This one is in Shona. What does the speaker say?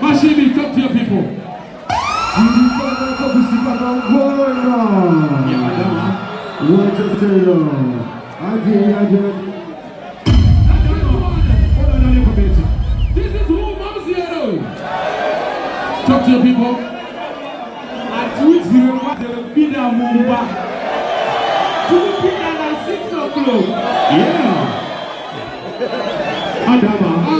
Mashimi, talk to your people. This is who Mom's here. Talk to your people. I tweet you what the Pina Mumba. 2 p.m. at 6 o'clock. Yeah. Adama.